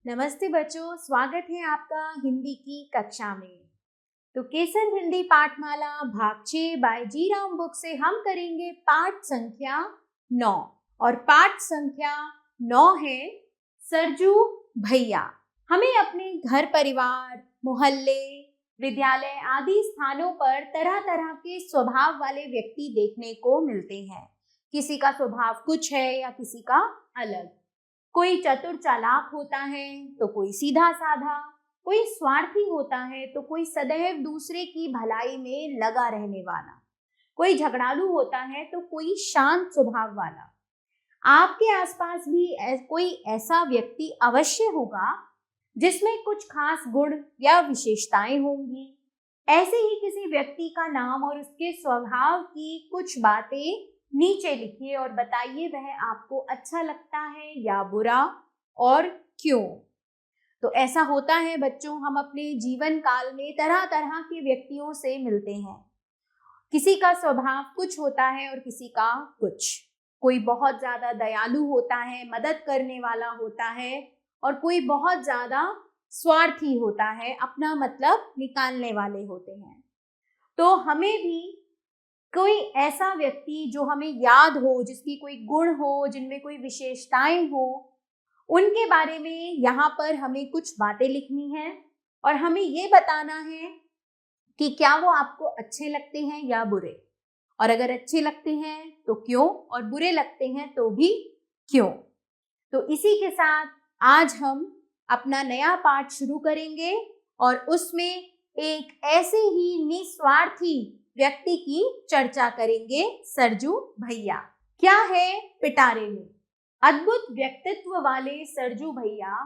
नमस्ते बच्चों, स्वागत है आपका हिंदी की कक्षा में। तो केसर हिंदी पाठमाला भाग 6 बाय जी राम बुक से हम करेंगे पाठ संख्या 9 और पाठ संख्या 9 है सरजू भैया। हमें अपने घर परिवार, मोहल्ले, विद्यालय आदि स्थानों पर तरह तरह के स्वभाव वाले व्यक्ति देखने को मिलते हैं। किसी का स्वभाव कुछ है या किसी का अलग। कोई चतुर चालाक होता है तो कोई सीधा साधा, कोई स्वार्थी होता है तो कोई सदैव दूसरे की भलाई में लगा रहने वाला, कोई झगड़ालू होता है तो कोई शांत स्वभाव वाला। आपके आसपास भी कोई ऐसा व्यक्ति अवश्य होगा जिसमें कुछ खास गुण या विशेषताएं होंगी। ऐसे ही किसी व्यक्ति का नाम और उसके स्वभाव की कुछ बातें नीचे लिखिए और बताइए वह आपको अच्छा लगता है या बुरा और क्यों। तो ऐसा होता है बच्चों, हम अपने जीवन काल में तरह तरह के व्यक्तियों से मिलते हैं। किसी का स्वभाव कुछ होता है और किसी का कुछ। कोई बहुत ज्यादा दयालु होता है, मदद करने वाला होता है, और कोई बहुत ज्यादा स्वार्थी होता है, अपना मतलब निकालने वाले होते हैं। तो हमें भी कोई ऐसा व्यक्ति जो हमें याद हो, जिसकी कोई गुण हो, जिनमें कोई विशेषताएं हो, उनके बारे में यहाँ पर हमें कुछ बातें लिखनी है और हमें ये बताना है कि क्या वो आपको अच्छे लगते हैं या बुरे, और अगर अच्छे लगते हैं तो क्यों, और बुरे लगते हैं तो भी क्यों। तो इसी के साथ आज हम अपना नया पाठ शुरू करेंगे और उसमें एक ऐसे ही निस्वार्थी व्यक्ति की चर्चा करेंगे, सरजू भैया। क्या है पिटारे में? अद्भुत व्यक्तित्व वाले सरजू भैया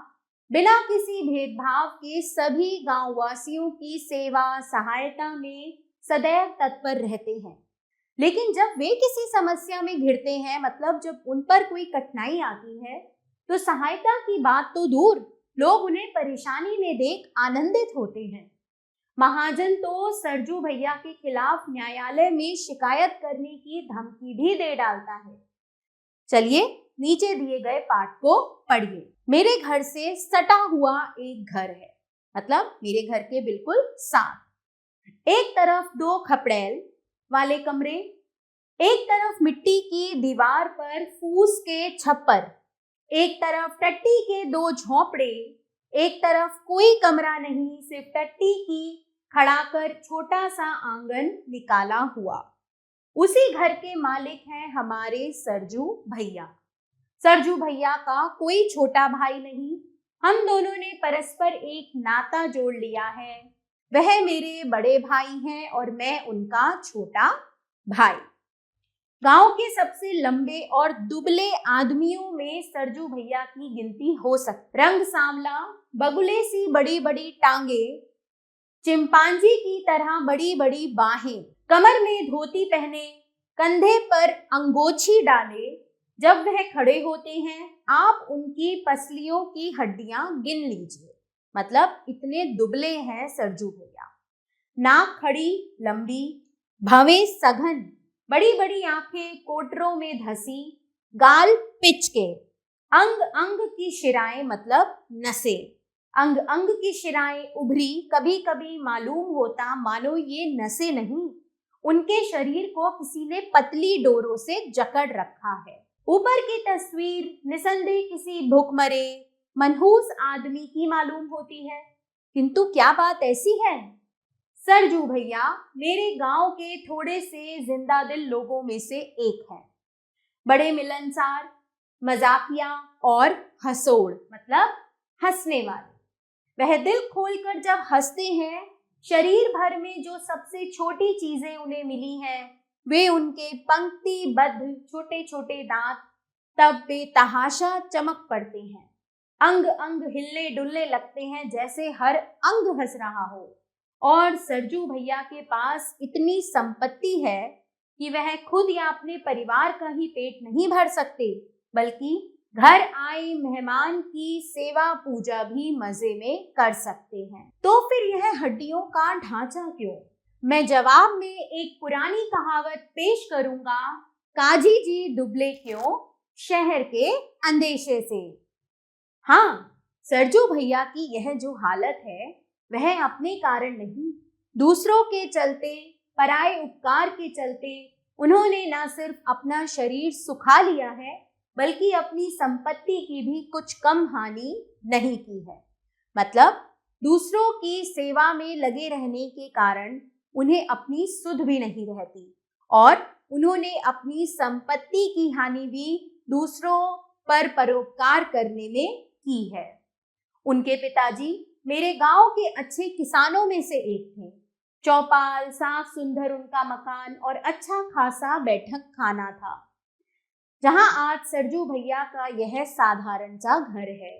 बिना किसी भेदभाव के सभी गांववासियों की सेवा सहायता में सदैव तत्पर रहते हैं। लेकिन जब वे किसी समस्या में घिरते हैं, मतलब जब उन पर कोई कठिनाई आती है, तो सहायता की बात तो दूर, लोग उन्हें परेशानी में देख आनंदित होते हैं। महाजन तो सरजू भैया के खिलाफ न्यायालय में शिकायत करने की धमकी भी दे डालता है। चलिए नीचे दिए गए पाठ को पढ़िए। मेरे घर से सटा हुआ एक घर है, मतलब मेरे घर के बिल्कुल साथ। एक तरफ 2 खपड़ैल वाले कमरे, एक तरफ मिट्टी की दीवार पर फूस के छप्पर, एक तरफ टट्टी के 2 झोंपड़े, एक तरफ कोई कमरा नहीं, सिर्फ टट्टी की खड़ा कर छोटा सा आंगन निकाला हुआ। उसी घर के मालिक हैं हमारे सरजू भैया। सरजू भैया का कोई छोटा भाई नहीं, हम दोनों ने परस्पर एक नाता जोड़ लिया है। वह मेरे बड़े भाई हैं और मैं उनका छोटा भाई। गांव के सबसे लंबे और दुबले आदमियों में सरजू भैया की गिनती हो सकती। रंग सांवला, बगुले सी बड़ी बड़ी टांगे, चिंपांजी की तरह बड़ी बड़ी बाहें, कमर में धोती पहने, कंधे पर अंगोछी डाले, जब वह खड़े होते हैं आप उनकी पसलियों की हड्डियां गिन लीजिए, मतलब इतने दुबले हैं सरजू भैया। नाक खड़ी लंबी, भवें सघन, बड़ी बड़ी आंखें कोटरों में धसी, गाल पिचके, अंग अंग की शिराएं मतलब नसें, अंग अंग की शिराएं उभरी, कभी कभी मालूम होता मानो ये नसें नहीं, उनके शरीर को किसी ने पतली डोरों से जकड़ रखा है। ऊपर की तस्वीर निसंदेह किसी भूखमरे मनहूस आदमी की मालूम होती है, किंतु क्या बात ऐसी है? सरजू भैया मेरे गांव के थोड़े से जिंदा दिल लोगों में से एक है। बड़े मिलनसार, मजाकिया और हंसोड़ मतलब हंसने वाले। वह दिल खोलकर जब हंसते हैं, शरीर भर में जो सबसे छोटी चीजें उन्हें मिली हैं, वे उनके पंक्तिबद्ध छोटे छोटे दांत तब बेतहाशा चमक पड़ते हैं। अंग अंग हिलने डुलने लगते हैं, जैसे हर अंग हंस रहा हो। और सरजू भैया के पास इतनी संपत्ति है कि वह खुद या अपने परिवार का ही पेट नहीं भर सकते, बल्कि घर आए मेहमान की सेवा पूजा भी मजे में कर सकते हैं। तो फिर यह हड्डियों का ढांचा क्यों? मैं जवाब में एक पुरानी कहावत पेश करूंगा, काजी जी दुबले क्यों, शहर के अंदेशे से। हाँ, सरजू भैया की यह जो हालत है वह अपने कारण नहीं, दूसरों के चलते, पराये उपकार के चलते उन्होंने न सिर्फ अपना शरीर सुखा लिया है बल्कि अपनी संपत्ति की भी कुछ कम हानि नहीं की है। मतलब दूसरों की सेवा में लगे रहने के कारण उन्हें अपनी सुध भी नहीं रहती और उन्होंने अपनी संपत्ति की हानि भी दूसरों पर परोपकार करने में की है। उनके पिताजी मेरे गांव के अच्छे किसानों में से एक थे। चौपाल, साफ सुंदर उनका मकान और अच्छा खासा बैठक खाना था, जहां आज सरजू भैया का यह साधारण सा घर है।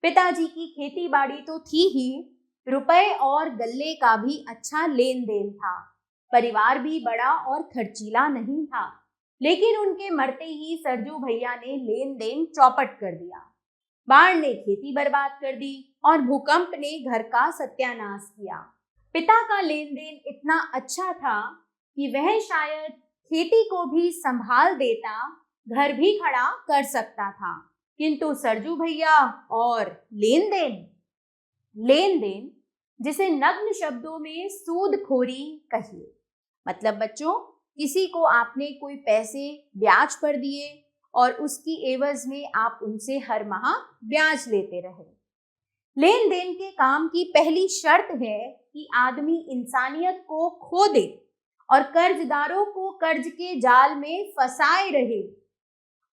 पिताजी की खेती बाड़ी तो थी ही, रुपए और गल्ले का भी अच्छा लेन देन था। परिवार भी बड़ा और खर्चीला नहीं था, लेकिन उनके मरते ही सरजू भैया ने लेन देन चौपट कर दिया। बाढ़ ने खेती बर्बाद कर दी और भूकंप ने घर का सत्यानाश किया। पिता का लेन देन इतना अच्छा था कि वह शायद खेती को भी संभाल देता, घर भी खड़ा कर सकता था, किंतु सरजू भैया और लेन देन जिसे नग्न शब्दों में सूदखोरी कहिए। मतलब बच्चों, किसी को आपने कोई पैसे ब्याज पर दिए और उसकी एवज में आप उनसे हर माह ब्याज लेते रहे। लेन देन के काम की पहली शर्त है कि आदमी इंसानियत को खो दे और कर्जदारों को कर्ज के जाल में फंसाए रहे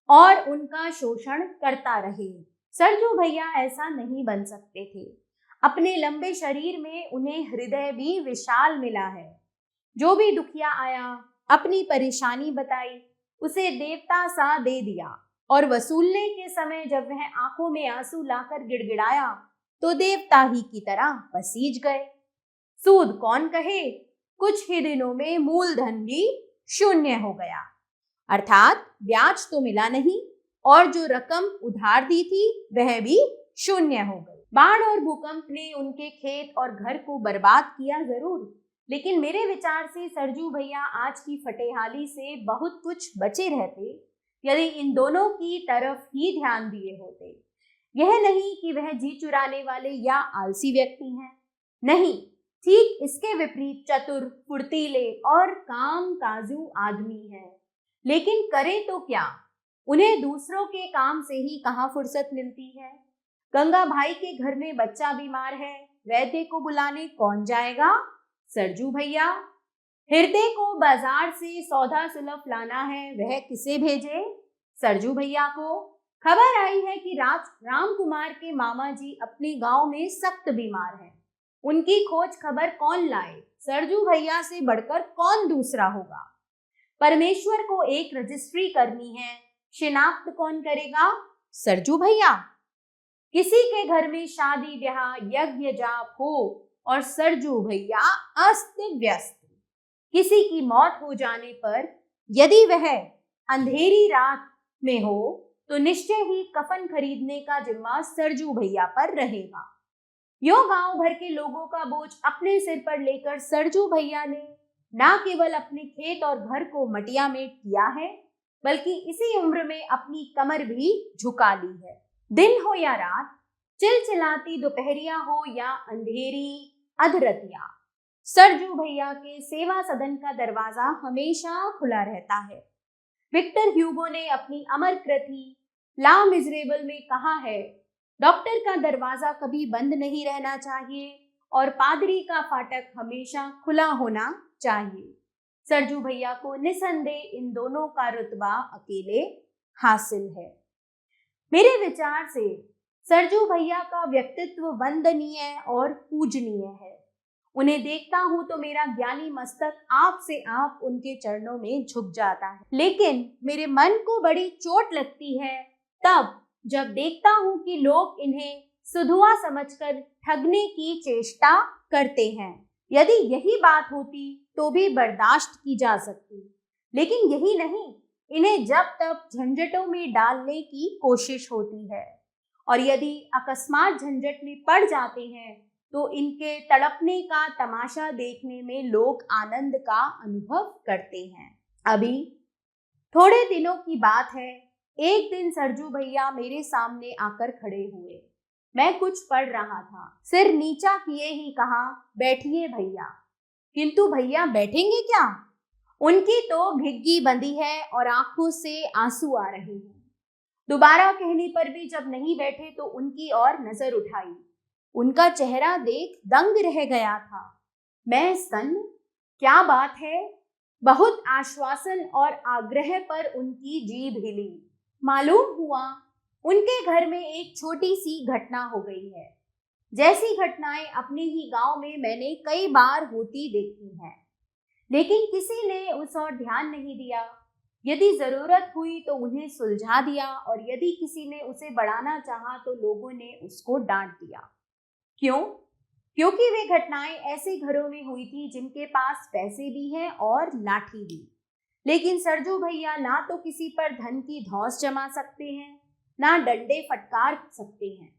और उनका शोषण करता रहे। सरजू भैया ऐसा नहीं बन सकते थे। अपने लंबे शरीर में उन्हें हृदय भी विशाल मिला है। जो भी दुखिया आया, अपनी परेशानी बताई, उसे देवता सा दे दिया और वसूलने के समय जब वह आंखों में आंसू लाकर गिड़गिड़ाया तो देवता ही की तरह पसीज गए। सूद कौन कहे, कुछ ही दिनों में मूलधन भी शून्य हो गया, अर्थात ब्याज तो मिला नहीं और जो रकम उधार दी थी वह भी शून्य हो गई। बाढ़ और भूकंप ने उनके खेत और घर को बर्बाद किया जरूर, लेकिन मेरे विचार से सरजू भैया आज की फटेहाली से बहुत कुछ बचे रहते यदि इन दोनों की तरफ ही ध्यान दिए होते। यह नहीं कि वह जी चुराने वाले या आलसी व्यक्ति हैं, नहीं, ठीक इसके विपरीत चतुर, फुर्तीले और काम काजू आदमी हैं। लेकिन करें तो क्या, उन्हें दूसरों के काम से ही कहाँ फुर्सत मिलती है। गंगा भाई के घर में बच्चा बीमार है, वैद्य को बुलाने कौन जाएगा? सरजू भैया। हृदय को बाजार से सौदा सुलभ लाना है, वह किसे भेजे? सरजू भैया को। खबर आई है कि राम कुमार के मामा जी अपने गांव में सख्त बीमार हैं। उनकी खोज खबर कौन लाए? सरजू भैया से बढ़कर कौन दूसरा होगा? परमेश्वर को एक रजिस्ट्री करनी है, शिनाख्त कौन करेगा? सरजू भैया। किसी के घर में शादी ब्याह यज्ञ जाप हो और सरजू भैया अस्त व्यस्त। किसी की मौत हो जाने पर यदि वह अंधेरी रात में हो तो निश्चय ही कफन खरीदने का जिम्मा सरजू भैया पर रहेगा। यो गांव भर के लोगों का बोझ अपने सिर पर लेकर सरजू भैया ने न केवल अपने खेत और घर को मटिया में किया है, बल्कि इसी उम्र में अपनी कमर भी झुका ली है। दिन हो या रात, चिलचिलाती दोपहरिया हो या अंधेरी अधरतिया, सरजू भैया के सेवा सदन का दरवाजा हमेशा खुला रहता है। विक्टर ह्यूगो ने अपनी अमर कृति ला मिजरेबल में कहा है, डॉक्टर का दरवाजा कभी बंद नहीं रहना चाहिए और पादरी का फाटक हमेशा खुला होना चाहिए। सरजू भैया को निसंदेह इन दोनों का रुतबा अकेले हासिल है। मेरे विचार से सरजू भैया का व्यक्तित्व वंदनीय और पूजनीय है। उन्हें देखता हूं तो मेरा ज्ञानी मस्तक आप से आप उनके चरणों में झुक जाता है, लेकिन मेरे मन को बड़ी चोट लगती है तब जब देखता हूं कि लोग इन्हें सुधुआ समझकर ठगने की चेष्टा करते हैं। यदि यही बात होती तो भी बर्दाश्त की जा सकती, लेकिन यही नहीं, इन्हें जब तब झंझटों में डालने की कोशिश होती है और यदि अकस्मात झंझट में पड़ जाते हैं तो इनके तड़पने का तमाशा देखने में लोग आनंद का अनुभव करते हैं। अभी थोड़े दिनों की बात है, एक दिन सरजू भैया मेरे सामने आकर खड़े हुए। मैं कुछ पढ़ रहा था। सिर नीचा किए ही कहा, बैठिए भैया। किंतु भैया बैठेंगे क्या? उनकी तो घिग्गी बंधी है और आंखों से आंसू आ रहे हैं। दोबारा कहने पर भी जब नहीं बैठे तो उनकी ओर नजर उठाई। उनका चेहरा देख दंग रह गया था। मैं सन्न, क्या बात है? बहुत आश्वासन और आग्रह पर उनकी जीभ हिली। मालूम हुआ उनके घर में एक छोटी सी घटना हो गई है। जैसी घटनाएं अपने ही गांव में मैंने कई बार होती देखी हैं, लेकिन किसी ने उस ओर ध्यान नहीं दिया। यदि जरूरत हुई तो उन्हें सुलझा दिया और यदि किसी ने उसे बढ़ाना चाहा तो लोगों ने उसको डांट दिया। क्यों? क्योंकि वे घटनाएं ऐसे घरों में हुई थी जिनके पास पैसे भी हैं और लाठी भी। लेकिन सरजू भैया ना तो किसी पर धन की धौंस जमा सकते हैं, ना डंडे फटकार सकते हैं।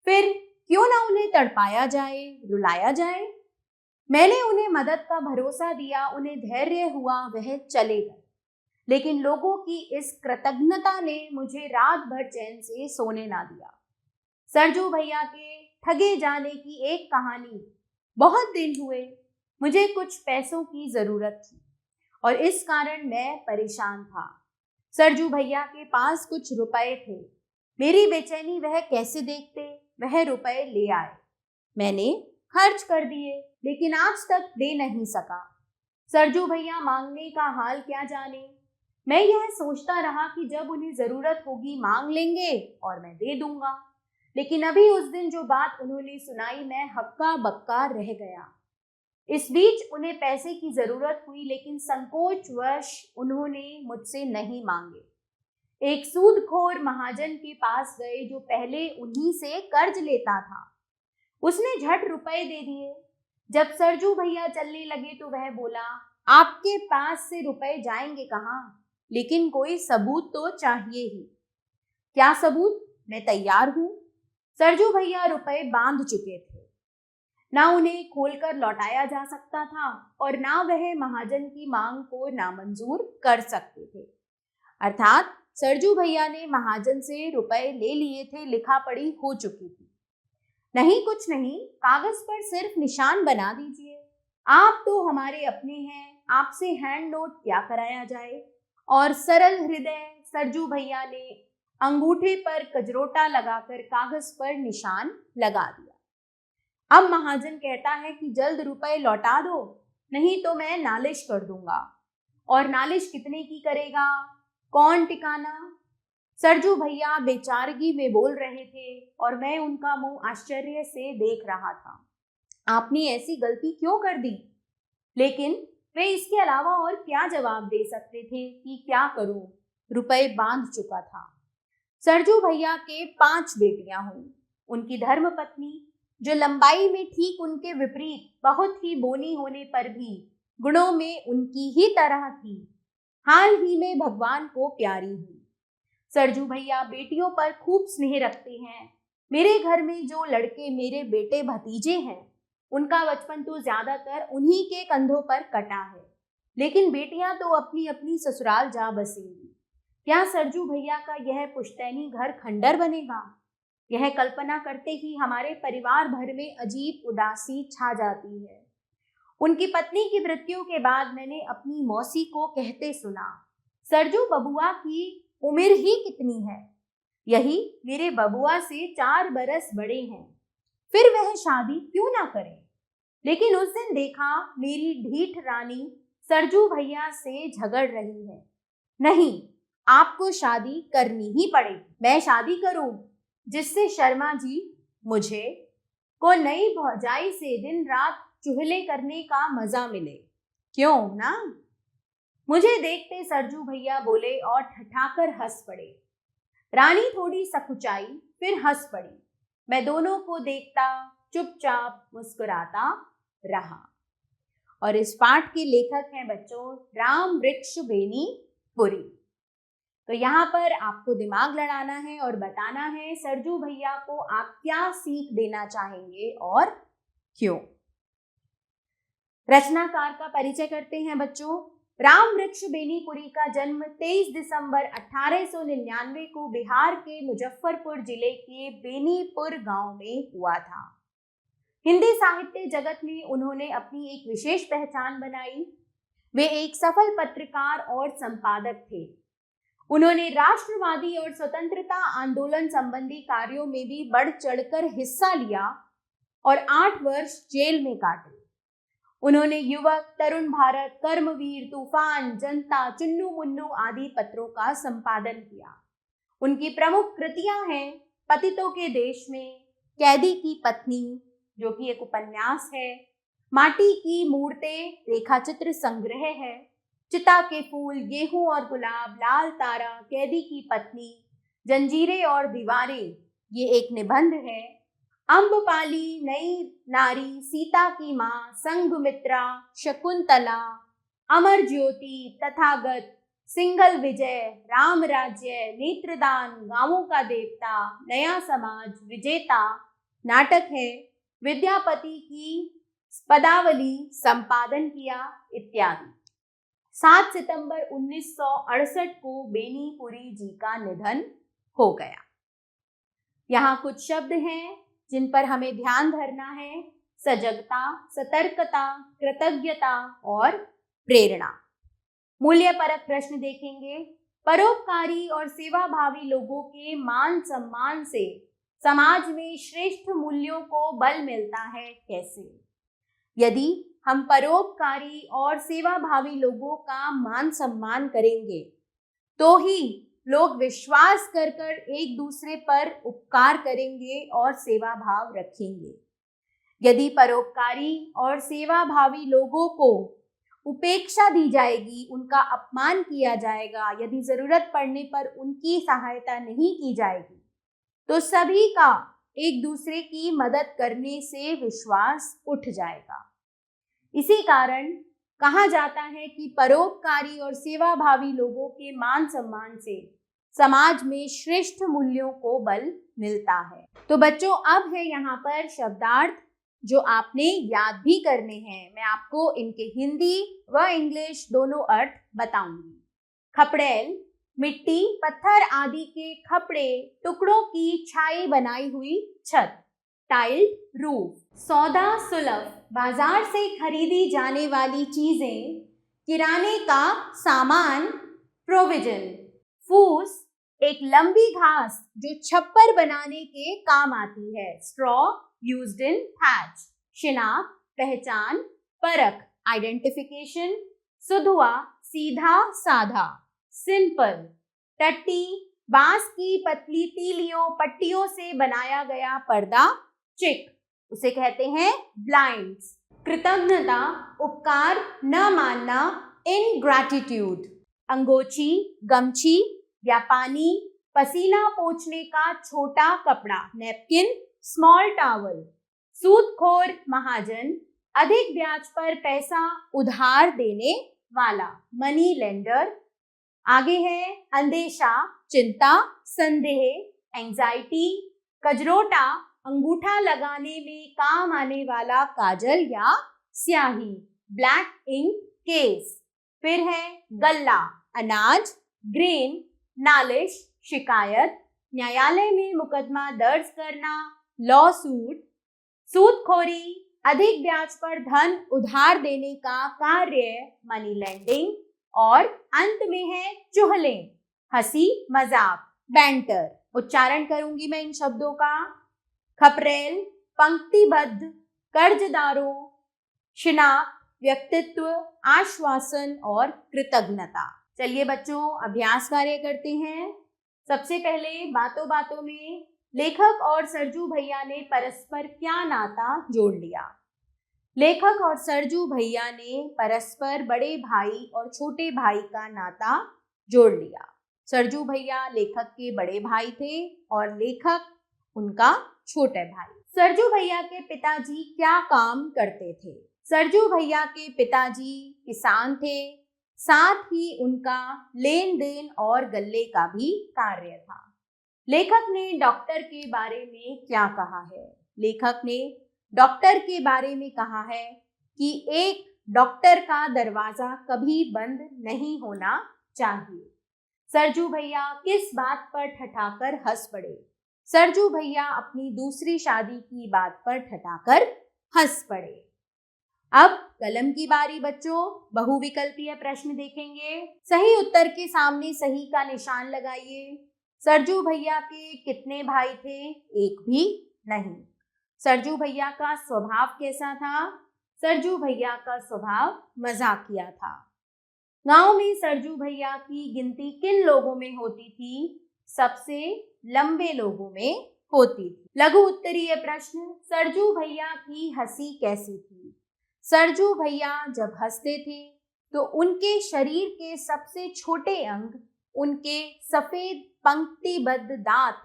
फिर क्यों ना उन्हें तड़पाया जाए, रुलाया जाए। मैंने उन्हें मदद का भरोसा दिया, उन्हें धैर्य हुआ, वह चले गए। लेकिन लोगों की इस कृतज्ञता ने मुझे रात भर चैन से सोने ना दिया। सरजू भैया के ठगे जाने की एक कहानी। बहुत दिन हुए, मुझे कुछ पैसों की जरूरत थी और इस कारण मैं परेशान था। सरजू भैया के पास कुछ रुपए थे। मेरी बेचैनी वह कैसे देखते। वह रुपए ले आए, मैंने खर्च कर दिए, लेकिन आज तक दे नहीं सका। सरजू भैया मांगने का हाल क्या जाने। मैं यह सोचता रहा कि जब उन्हें जरूरत होगी मांग लेंगे और मैं दे दूंगा। लेकिन अभी उस दिन जो बात उन्होंने सुनाई, मैं हक्का बक्का रह गया। इस बीच उन्हें पैसे की जरूरत हुई, लेकिन संकोचवश उन्होंने मुझसे नहीं मांगे। एक सूदखोर महाजन के पास गए जो पहले उन्हीं से कर्ज लेता था। उसने झट रुपए दे दिए। जब सरजू भैया चलने लगे तो वह बोला, आपके पास से रुपए जाएंगे कहाँ? लेकिन कोई सबूत तो चाहिए ही। क्या सबूत? मैं तैयार हूं। सरजू भैया रुपए बांध चुके थे। ना उन्हें खोलकर लौटाया जा सकता था और ना वह महाजन की मांग को नामंजूर कर सकते थे। अर्थात सरजू भैया ने महाजन से रुपए ले लिए थे, लिखा पढ़ी हो चुकी थी। नहीं कुछ नहीं, कागज पर सिर्फ निशान बना दीजिए। आप तो हमारे अपने हैं, आपसे हैंड नोट क्या कराया जाए। और सरल हृदय सरजू भैया ने अंगूठे पर कजरोटा लगाकर कागज पर निशान लगा दिया। अब महाजन कहता है कि जल्द रुपए लौटा दो, नहीं तो मैं नालिश कर दूंगा। और नालिश कितने की करेगा, कौन टिकाना? सरजू भैया बेचारगी में बोल रहे थे और मैं उनका मुंह आश्चर्य से देख रहा था। आपने ऐसी गलती क्यों कर दी? लेकिन वे इसके अलावा और क्या जवाब दे सकते थे कि क्या करूं, रुपए बांध चुका था। सरजू भैया के 5 बेटियां हुई। उनकी धर्मपत्नी, जो लंबाई में ठीक उनके विपरीत, बहुत ही बोनी होने पर भी गुणों में उनकी ही तरह थी, हाल ही में भगवान को प्यारी हुई। सरजू भैया बेटियों पर खूब स्नेह रखते हैं। मेरे घर में जो लड़के मेरे बेटे भतीजे हैं, उनका बचपन तो ज्यादातर उन्हीं के कंधों पर कटा है। लेकिन बेटियां तो अपनी अपनी ससुराल जा बसेंगी। क्या सरजू भैया का यह पुश्तैनी घर खंडर बनेगा? यह कल्पना करते ही हमारे परिवार भर में अजीब उदासी छा जाती है। उनकी पत्नी की मृत्यु के बाद मैंने अपनी मौसी को कहते सुना, सरजू बबुआ की उम्र ही कितनी है? यही मेरे बबुआ से 4 बरस बड़े हैं, फिर वह शादी क्यों ना करें? लेकिन उस दिन देखा मेरी ढीठ रानी सरजू भैया से झगड़ रही है। नहीं, आपको शादी करनी ही पड़ेगी। मैं शादी करूं जिससे शर्मा जी मुझे को नई भौजाई से दिन रात चुहले करने का मजा मिले, क्यों ना? मुझे देखते सरजू भैया बोले और ठठाकर हंस पड़े। रानी थोड़ी सकुचाई, फिर हंस पड़ी। मैं दोनों को देखता चुपचाप मुस्कुराता रहा। और इस पाठ के लेखक हैं बच्चों राम वृक्ष बेनी पुरी। तो यहाँ पर आपको दिमाग लड़ाना है और बताना है सरजू भैया को आप क्या सीख देना चाहेंगे और क्यों। रचनाकार का परिचय करते हैं बच्चों। राम वृक्ष बेनीपुरी का जन्म 23 दिसंबर 1899 को बिहार के मुजफ्फरपुर जिले के बेनीपुर गांव में हुआ था। हिंदी साहित्य जगत में उन्होंने अपनी एक विशेष पहचान बनाई। वे एक सफल पत्रकार और संपादक थे। उन्होंने राष्ट्रवादी और स्वतंत्रता आंदोलन संबंधी कार्यों में भी बढ़ चढ़कर हिस्सा लिया और 8 वर्ष जेल में काटे। उन्होंने युवक, तरुण भारत, कर्मवीर, तूफान, जनता, चुन्नू मुन्नू आदि पत्रों का संपादन किया। उनकी प्रमुख कृतियां हैं पतितों के देश में, कैदी की पत्नी जो कि एक उपन्यास है, माटी की मूर्तें रेखाचित्र संग्रह है, चिता के फूल, गेहूं और गुलाब, लाल तारा, कैदी की पत्नी, जंजीरें और दीवारें ये एक निबंध है, अम्बपाली, नई नारी, सीता की माँ, संघमित्रा, शकुंतला, अमर ज्योति, तथागत, सिंगल विजय, राम राज्य, नेत्रदान, गांवों का देवता, नया समाज, विजेता नाटक है, विद्यापति की पदावली संपादन किया इत्यादि। 7 सितंबर 1968 को बेनीपुरी जी का निधन हो गया। यहाँ कुछ शब्द हैं जिन पर हमें ध्यान धरना है: सजगता, सतर्कता, कृतज्ञता और प्रेरणा। मूल्यपरक प्रश्न देखेंगे। परोपकारी और सेवाभावी लोगों के मान सम्मान से समाज में श्रेष्ठ मूल्यों को बल मिलता है, कैसे? यदि हम परोपकारी और सेवाभावी लोगों का मान सम्मान करेंगे तो ही लोग विश्वास कर कर एक दूसरे पर उपकार करेंगे और सेवा भाव रखेंगे। यदि परोपकारी और सेवाभावी लोगों को उपेक्षा दी जाएगी, उनका अपमान किया जाएगा, यदि जरूरत पड़ने पर उनकी सहायता नहीं की जाएगी, तो सभी का एक दूसरे की मदद करने से विश्वास उठ जाएगा। इसी कारण कहा जाता है कि परोपकारी और सेवाभावी लोगों के मान सम्मान से समाज में श्रेष्ठ मूल्यों को बल मिलता है। तो बच्चों, अब है यहाँ पर शब्दार्थ जो आपने याद भी करने हैं। मैं आपको इनके हिंदी व इंग्लिश दोनों अर्थ बताऊंगी। खपड़ेल, मिट्टी, पत्थर आदि के खपड़े टुकड़ों की छाई बनाई हुई छत, टाइल्ड रूफ। सौदा सुलभ, बाजार से खरीदी जाने वाली चीजें, किराने का सामान, प्रोविजन। फूस, एक लंबी घास जो छप्पर बनाने के काम आती है, स्ट्रॉ यूज्ड इन थैच। शिनाख्त, पहचान, परख, आइडेंटिफिकेशन। सुधुआ, सीधा साधा, सिंपल। टट्टी, बांस की पतली तीलियों पट्टियों से बनाया गया पर्दा, चिक, उसे कहते हैं ब्लाइंड्स। कृतज्ञता, उपकार न मानना, इनग्रैटिट्यूड। अंगोछी, गमछी या पानी, पसीना पोंछने का छोटा कपड़ा, नैपकिन, स्मॉल टॉवल। सूदखोर, महाजन, अधिक ब्याज पर पैसा उधार देने वाला, मनी लेंडर। आगे है अंदेशा, चिंता, संदेह, एंजाइटी। कजरोटा, अंगूठा लगाने में काम आने वाला काजल या स्याही, ब्लैक इंक केस। फिर है गल्ला, अनाज, ग्रेन, नालिश, शिकायत, न्यायालय में मुकदमा दर्ज करना, लॉ सूट। सूदखोरी, अधिक ब्याज पर धन उधार देने का कार्य, मनी लेंडिंग। और अंत में है चुहले, हंसी मजाक, बैंटर। उच्चारण करूंगी मैं इन शब्दों का। खपरेल, पंक्तिबद्ध, कर्जदारों, शिनाख्त, व्यक्तित्व, आश्वासन और कृतज्ञता। चलिए बच्चों, अभ्यास कार्य करते हैं। सबसे पहले बातों बातों में लेखक और सरजू भैया ने परस्पर क्या नाता जोड़ लिया। लेखक और सरजू भैया ने परस्पर बड़े भाई और छोटे भाई का नाता जोड़ लिया। सरजू भैया लेखक के बड़े भाई थे और लेखक उनका छोटे भाई। सरजू भैया के पिताजी क्या काम करते थे? सरजू भैया के पिताजी किसान थे, साथ ही उनका लेन देन और गल्ले का भी कार्य था। लेखक ने डॉक्टर के बारे में क्या कहा है? लेखक ने डॉक्टर के बारे में कहा है कि एक डॉक्टर का दरवाजा कभी बंद नहीं होना चाहिए। सरजू भैया किस बात पर ठठाकर हंस पड़े? सरजू भैया अपनी दूसरी शादी की बात पर ठठाकर हंस पड़े। अब कलम की बारी बच्चों, बहुविकल्पीय प्रश्न देखेंगे। सही उत्तर के सामने सही का निशान लगाइए। सरजू भैया के कितने भाई थे? एक भी नहीं। सरजू भैया का स्वभाव कैसा था? सरजू भैया का स्वभाव मजाकिया था। गांव में सरजू भैया की गिनती किन लोगों में होती थी? सबसे लंबे लोगों में होती थी। लघु उत्तरीय प्रश्न, सरजू भैया की हंसी कैसी थी? सरजू भैया जब हंसते थे तो उनके शरीर के सबसे छोटे अंग, उनके सफेद पंक्तिबद्ध दांत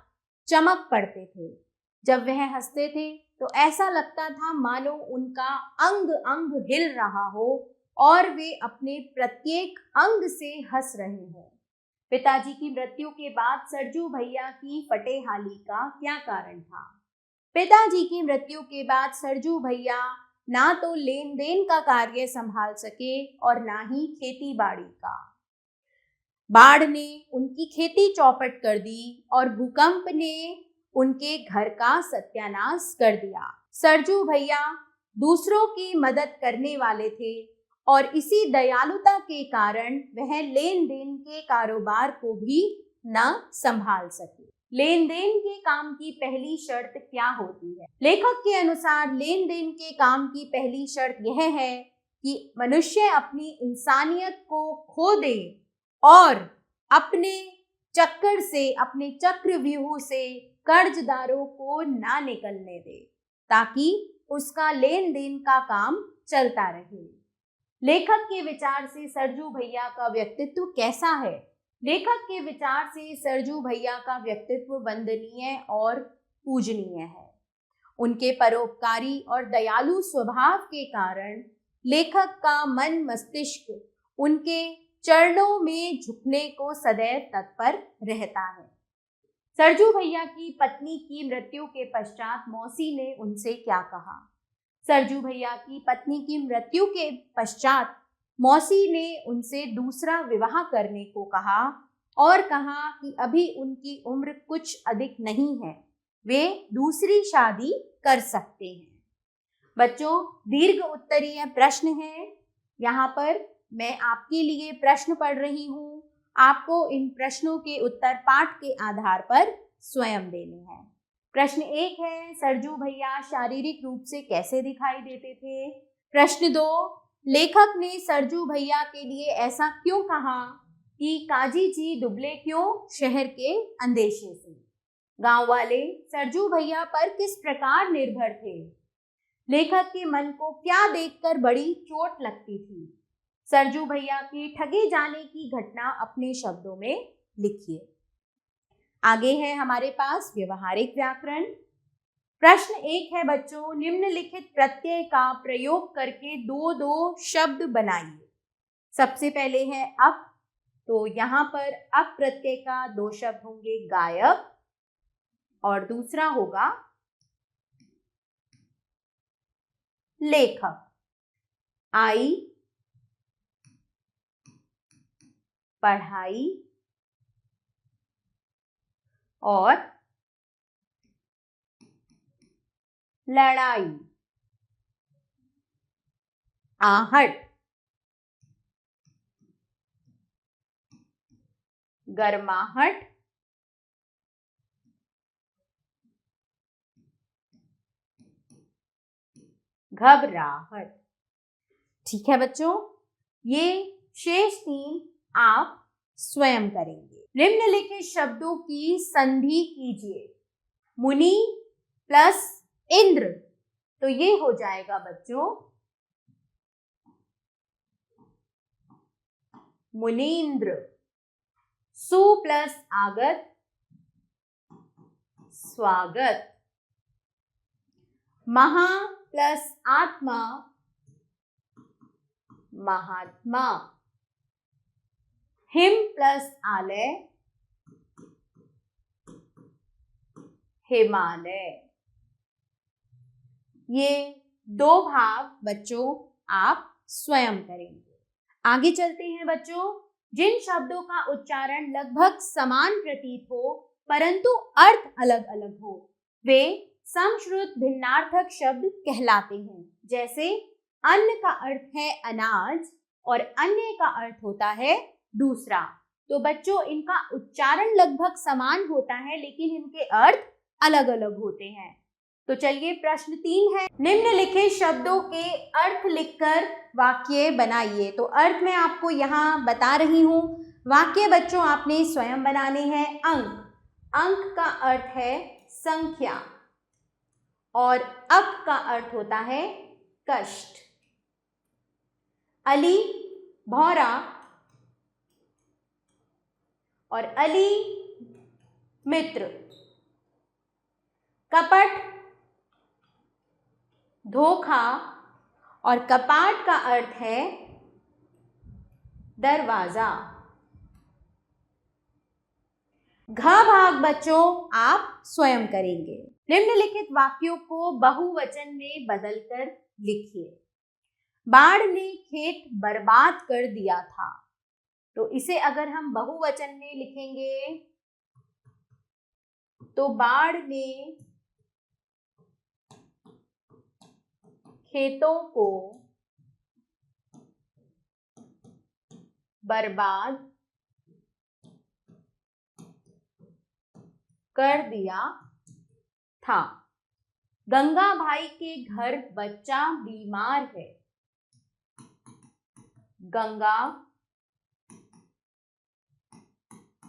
चमक पड़ते थे। जब वह हंसते थे तो ऐसा लगता था मानो उनका अंग अंग हिल रहा हो और वे अपने प्रत्येक अंग से हंस रहे हों। पिताजी की मृत्यु के बाद सरजू भैया की फटेहाली का क्या कारण था? पिताजी की मृत्यु के बाद सरजू भैया ना तो लेन देन का कार्य संभाल सके और ना ही खेती बाड़ी का। बाढ़ ने उनकी खेती चौपट कर दी और भूकंप ने उनके घर का सत्यानाश कर दिया। सरजू भैया दूसरों की मदद करने वाले थे और इसी दयालुता के कारण वह लेन देन के कारोबार को भी न संभाल सके। लेन देन के काम की पहली शर्त क्या होती है? लेखक के अनुसार लेन देन के काम की पहली शर्त यह है कि मनुष्य अपनी इंसानियत को खो दे और अपने चक्कर से, अपने चक्रव्यूह से कर्जदारों को ना निकलने दे, ताकि उसका लेन देन का काम चलता रहे। लेखक के विचार से सरजू भैया का व्यक्तित्व कैसा है? लेखक के विचार से सरजू भैया का व्यक्तित्व वंदनीय और पूजनीय है। उनके परोपकारी और दयालु स्वभाव के कारण लेखक का मन मस्तिष्क उनके चरणों में झुकने को सदैव तत्पर रहता है। सरजू भैया की पत्नी की मृत्यु के पश्चात मौसी ने उनसे क्या कहा? सरजू भैया की पत्नी की मृत्यु के पश्चात मौसी ने उनसे दूसरा विवाह करने को कहा और कहा कि अभी उनकी उम्र कुछ अधिक नहीं है, वे दूसरी शादी कर सकते हैं। बच्चों, दीर्घ उत्तरीय प्रश्न है। यहाँ पर मैं आपके लिए प्रश्न पढ़ रही हूँ। आपको इन प्रश्नों के उत्तर पाठ के आधार पर स्वयं देने हैं। प्रश्न 1 है, सरजू भैया शारीरिक रूप से कैसे दिखाई देते थे? प्रश्न 2, लेखक ने सरजू भैया के लिए ऐसा क्यों कहा कि काजी जी दुबले क्यों? शहर के अंदेशे से। गांव वाले सरजू भैया पर किस प्रकार निर्भर थे? लेखक के मन को क्या देखकर बड़ी चोट लगती थी? सरजू भैया के ठगे जाने की घटना अपने शब्दों में लिखिए। आगे है हमारे पास व्यवहारिक व्याकरण। प्रश्न 1 है बच्चों, निम्नलिखित प्रत्यय का प्रयोग करके दो शब्द बनाइए। सबसे पहले है अप, तो यहाँ पर अप प्रत्यय का 2 शब्द होंगे, गायक, और दूसरा होगा लेखक। आई, पढ़ाई, और लड़ाई। आहट, गर्माहट, घबराहट। ठीक है बच्चों, ये शेष 3 आप स्वयं करेंगे। निम्नलिखित शब्दों की संधि कीजिए। मुनि प्लस इंद्र, तो ये हो जाएगा बच्चों मुनीन्द्र। सु प्लस आगत, स्वागत। महा प्लस आत्मा, महात्मा। हिम प्लस आलय, हिमालय। ये 2 भाव बच्चों आप स्वयं करेंगे। आगे चलते हैं बच्चों। जिन शब्दों का उच्चारण लगभग समान प्रतीत हो परंतु अर्थ अलग अलग हो वे समश्रुत भिन्नार्थक शब्द कहलाते हैं। जैसे अन्न का अर्थ है अनाज और अन्य का अर्थ होता है दूसरा। तो बच्चों इनका उच्चारण लगभग समान होता है लेकिन इनके अर्थ अलग अलग होते हैं। तो चलिए प्रश्न 3 है, निम्नलिखित शब्दों के अर्थ लिखकर वाक्य बनाइए। तो अर्थ मैं आपको यहाँ बता रही हूँ, वाक्य बच्चों आपने स्वयं बनाने हैं। अंक, अंक का अर्थ है संख्या और अक का अर्थ होता है कष्ट। अली भौरा और अली मित्र। कपट धोखा और कपाट का अर्थ है दरवाजा। घ भाग बच्चों आप स्वयं करेंगे। निम्नलिखित वाक्यों को बहुवचन में बदलकर लिखिए। बाढ़ ने खेत बर्बाद कर दिया था। तो इसे अगर हम बहुवचन में लिखेंगे तो बाढ़ ने खेतों को बर्बाद कर दिया था। गंगा भाई के घर बच्चा बीमार है। गंगा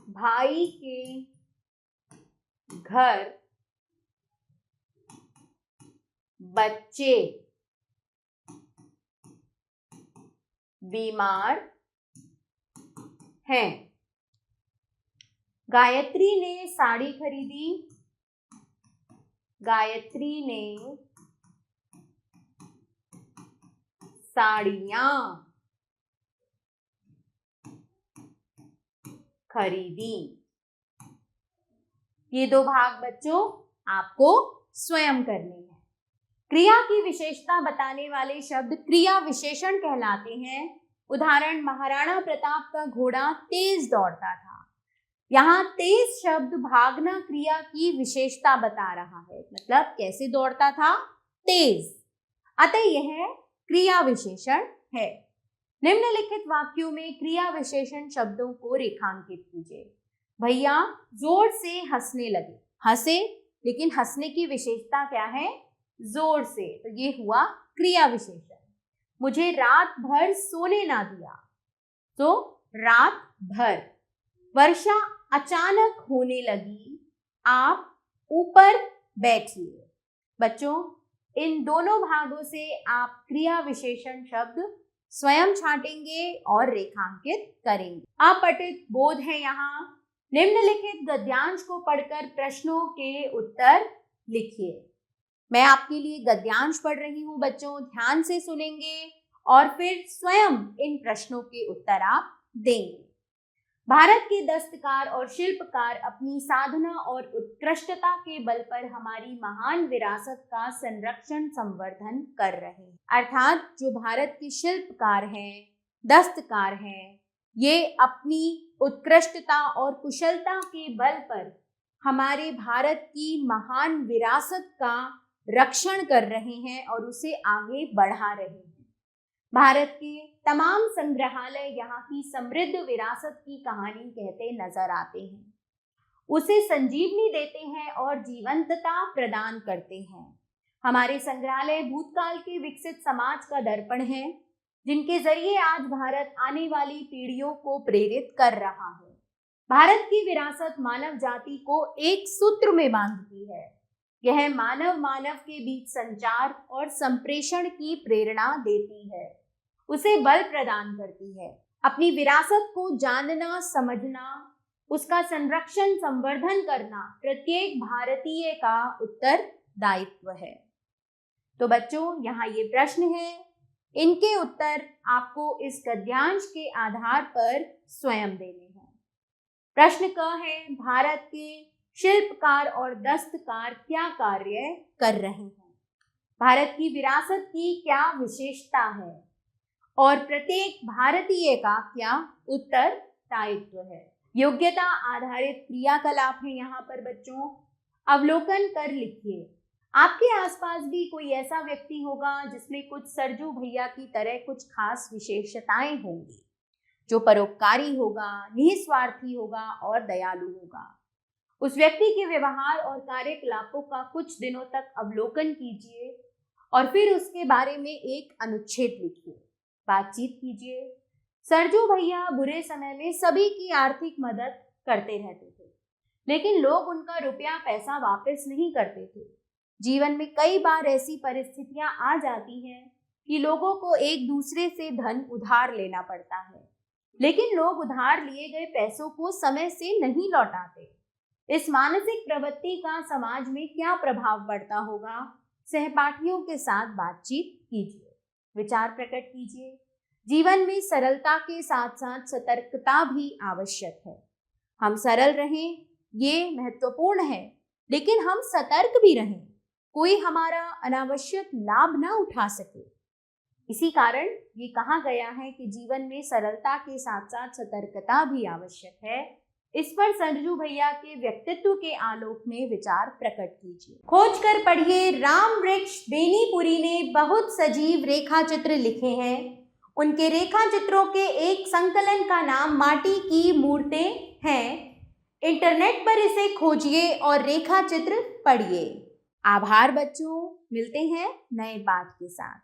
भाई के घर बच्चे बीमार हैं। गायत्री ने साड़ी खरीदी। गायत्री ने साड़ियां खरीदी। ये दो भाग बच्चों आपको स्वयं करने हैं। क्रिया की विशेषता बताने वाले शब्द क्रिया विशेषण कहलाते हैं। उदाहरण, महाराणा प्रताप का घोड़ा तेज दौड़ता था। यहाँ तेज शब्द भागना क्रिया की विशेषता बता रहा है, मतलब कैसे दौड़ता था, तेज, अतः यह क्रिया विशेषण है। निम्नलिखित वाक्यों में क्रिया विशेषण शब्दों को रेखांकित कीजिए। भैया जोर से हंसने लगे। हंसे, लेकिन हंसने की विशेषता क्या है, जोर से, तो ये हुआ क्रिया विशेषण। मुझे रात भर सोने ना दिया, तो रात भर। वर्षा अचानक होने लगी, आप ऊपर बैठिए। बच्चों इन दोनों भागों से आप क्रिया विशेषण शब्द स्वयं छांटेंगे और रेखांकित करेंगे। अपठित बोध है यहाँ। निम्नलिखित गद्यांश को पढ़कर प्रश्नों के उत्तर लिखिए। मैं आपके लिए गद्यांश पढ़ रही हूँ बच्चों, ध्यान से सुनेंगे और फिर स्वयं इन प्रश्नों के उत्तर आप देंगे। भारत के दस्तकार और शिल्पकार अपनी साधना और उत्कृष्टता के बल पर हमारी महान विरासत का संरक्षण संवर्धन कर रहे हैं। अर्थात जो भारत के शिल्पकार हैं, दस्तकार हैं, ये अपनी उत्कृष्टता और कुशलता के बल पर हमारे भारत की महान विरासत का रक्षण कर रहे हैं और उसे आगे बढ़ा रहे हैं। भारत के तमाम संग्रहालय यहाँ की समृद्ध विरासत की कहानी कहते नजर आते हैं, उसे संजीवनी देते हैं और जीवंतता प्रदान करते हैं। हमारे संग्रहालय भूतकाल के विकसित समाज का दर्पण है, जिनके जरिए आज भारत आने वाली पीढ़ियों को प्रेरित कर रहा है। भारत की विरासत मानव जाति को एक सूत्र में बांधती है। यह मानव मानव के बीच संचार और संप्रेषण की प्रेरणा देती है, उसे बल प्रदान करती है। अपनी विरासत को जानना, समझना, उसका संरक्षण संवर्धन करना प्रत्येक भारतीय का उत्तरदायित्व है। तो बच्चों यहाँ ये प्रश्न है, इनके उत्तर आपको इस गद्यांश के आधार पर स्वयं देने हैं। प्रश्न क है, भारत के शिल्पकार और दस्तकार क्या कार्य कर रहे हैं? भारत की विरासत की क्या विशेषता है और प्रत्येक भारतीय का क्या उत्तरदायित्व है। योग्यता आधारित क्रियाकलाप है यहाँ पर बच्चों। अवलोकन कर लिखिए। आपके आसपास भी कोई ऐसा व्यक्ति होगा जिसमें कुछ सरजू भैया की तरह कुछ खास विशेषताएं होंगी, जो परोपकारी होगा, निस्वार्थी होगा और दयालु होगा। उस व्यक्ति के व्यवहार और कार्यकलापों का कुछ दिनों तक अवलोकन कीजिए और फिर उसके बारे में एक अनुच्छेद लिखिए। बातचीत कीजिए। सरजू भैया बुरे समय में सभी की आर्थिक मदद करते रहते थे, लेकिन लोग उनका रुपया पैसा वापस नहीं करते थे। जीवन में कई बार ऐसी परिस्थितियां आ जाती हैं कि लोगों को एक दूसरे से धन उधार लेना पड़ता है, लेकिन लोग उधार लिए गए पैसों को समय से नहीं लौटाते। इस मानसिक प्रवृत्ति का समाज में क्या प्रभाव पड़ता होगा? सहपाठियों के साथ बातचीत कीजिए, विचार प्रकट कीजिए। जीवन में सरलता के साथ साथ सतर्कता भी आवश्यक है। हम सरल रहें, ये महत्वपूर्ण है, लेकिन हम सतर्क भी रहें, कोई हमारा अनावश्यक लाभ ना उठा सके। इसी कारण ये कहा गया है कि जीवन में सरलता के साथ साथ सतर्कता भी आवश्यक है। इस पर सरजू भैया के व्यक्तित्व के आलोक में विचार प्रकट कीजिए। खोज कर पढ़िए। राम वृक्ष बेनीपुरी ने बहुत सजीव रेखा चित्र लिखे हैं। उनके रेखा चित्रों के एक संकलन का नाम माटी की मूर्तें हैं। इंटरनेट पर इसे खोजिए और रेखा चित्र पढ़िए। आभार बच्चों, मिलते हैं नए पाठ के साथ।